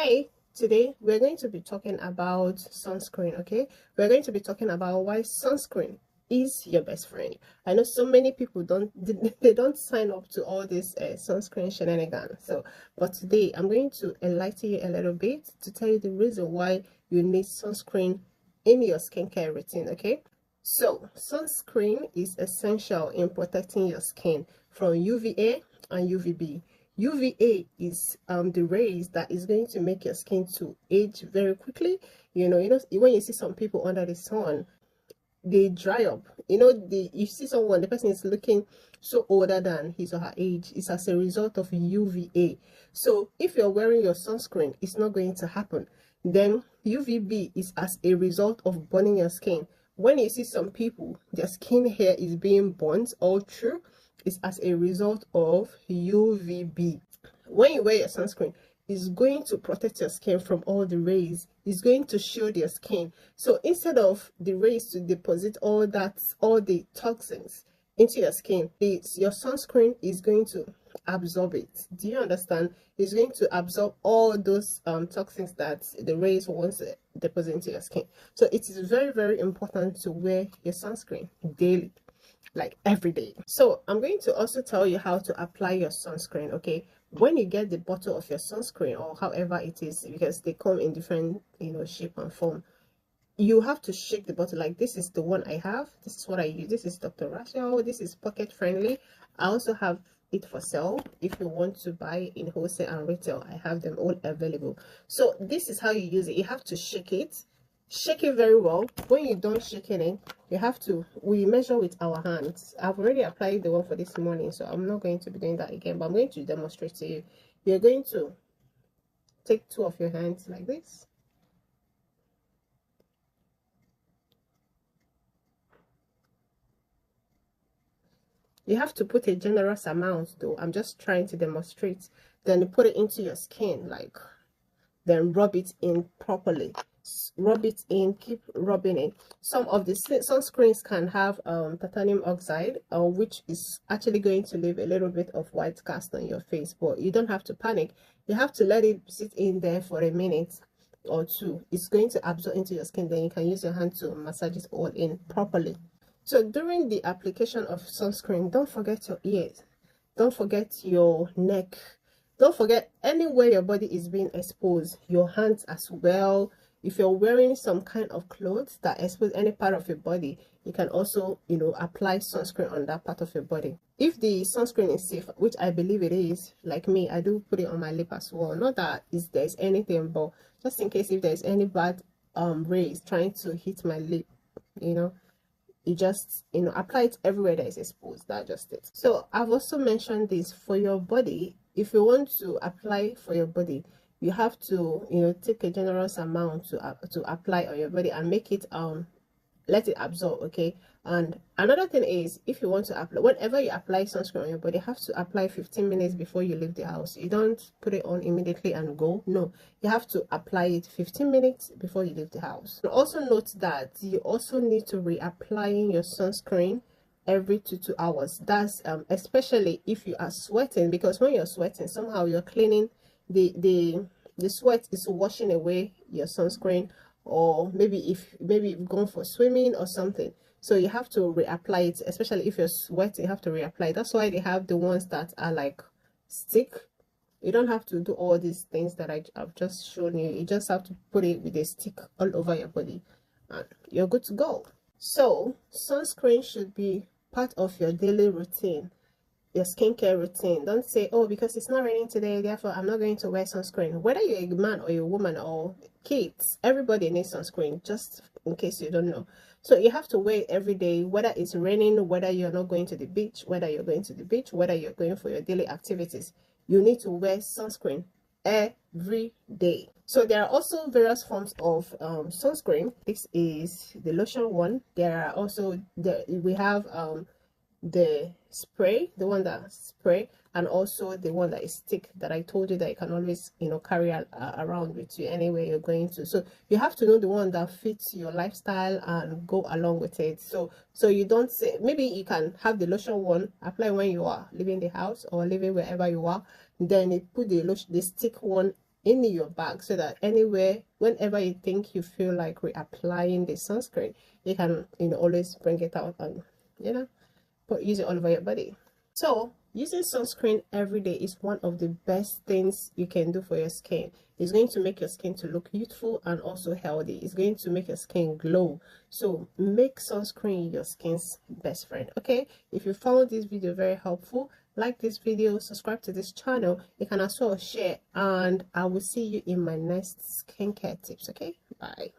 Hi, today we're going to be talking about sunscreen, okay? We're going to be talking about why sunscreen is your best friend. I know so many people they don't sign up to all this sunscreen shenanigans. But today I'm going to enlighten you a little bit to tell you the reason why you need sunscreen in your skincare routine, okay? So, sunscreen is essential in protecting your skin from UVA and UVB. UVA is the rays that is going to make your skin to age very quickly. When you see some people under the sun, they dry up. You see someone, the person is looking so older than his or her age. It's as a result of UVA. So if you're wearing your sunscreen, it's not going to happen. Then UVB is as a result of burning your skin. When you see some people, their skin hair is being burnt all through, it's as a result of UVB. When you wear your sunscreen, it's going to protect your skin from all the rays. It's going to shield your skin. So instead of the rays to deposit all the toxins into your skin, your sunscreen is going to absorb it. Do you understand? It's going to absorb all those toxins that the rays want to deposit into your skin. So it is very, very important to wear your sunscreen daily, like every day. So I'm going to also tell you how to apply your sunscreen, okay? When you get the bottle of your sunscreen, or however it is, because they come in different shape and form, you have to shake the bottle. Like, this is the one I have, this is what I use, this is Dr. Rachel, this is pocket friendly. I also have it for sale. If you want to buy in wholesale and retail, I have them all available. So this is how you use it. You have to shake it very well. When you're done shaking it, we measure with our hands. I've already applied the one for this morning, so I'm not going to be doing that again, but I'm going to demonstrate to you. You're going to take two of your hands like this. You have to put a generous amount though. I'm just trying to demonstrate. Then you put it into your skin, then rub it in properly. Rub it in, keep rubbing it. Some of the sunscreens can have titanium oxide, which is actually going to leave a little bit of white cast on your face, but you don't have to panic. You have to let it sit in there for a minute or two. It's going to absorb into your skin, then you can use your hand to massage it all in properly. So during the application of sunscreen, don't forget your ears, don't forget your neck, don't forget anywhere your body is being exposed, your hands as well. If you're wearing some kind of clothes that expose any part of your body, you can also, apply sunscreen on that part of your body. If the sunscreen is safe, which I believe it is, like me, I do put it on my lip as well. Not that there's anything, but just in case if there's any bad rays trying to hit my lip, you just apply it everywhere that is exposed. That's just it. So I've also mentioned this for your body. If you want to apply for your body, you have to take a generous amount to apply on your body and make it let it absorb, okay? And another thing is, if you want to apply, whenever you apply sunscreen on your body, you have to apply 15 minutes before you leave the house. You don't put it on immediately and go. No, you have to apply it 15 minutes before you leave the house. And also note that you also need to reapplying your sunscreen every 2 hours. That's especially if you are sweating, because when you're sweating, somehow you're cleaning the sweat is washing away your sunscreen, or maybe you've gone for swimming or something, so you have to reapply it. Especially if you're sweating, you have to reapply. That's why they have the ones that are like stick. You don't have to do all these things that I've just shown you. You just have to put it with a stick all over your body and you're good to go. So sunscreen should be part of your daily routine, your skincare routine. Don't say, oh, because it's not raining today, therefore I'm not going to wear sunscreen. Whether you're a man or a woman or kids, everybody needs sunscreen, just in case you don't know. So you have to wear it every day, whether it's raining, whether you're not going to the beach, whether you're going to the beach, whether you're going for your daily activities. You need to wear sunscreen every day. So there are also various forms of sunscreen. This is the lotion one. There are also we have the spray, the one that spray, and also the one that is stick that I told you that you can always carry around with you anywhere you're going to. So you have to know the one that fits your lifestyle and go along with it. So you don't say, maybe you can have the lotion one, apply when you are leaving the house or living wherever you are, then you put the stick one in your bag, so that anywhere, whenever you think you feel like reapplying the sunscreen, you can, always bring it out and, use it all over your body. So using sunscreen every day is one of the best things you can do for your skin. It's going to make your skin to look youthful and also healthy. It's going to make your skin glow. So make sunscreen your skin's best friend. Okay, if you found this video very helpful, like this video, subscribe to this channel. You can as well share, and I will see you in my next skincare tips. Okay, bye.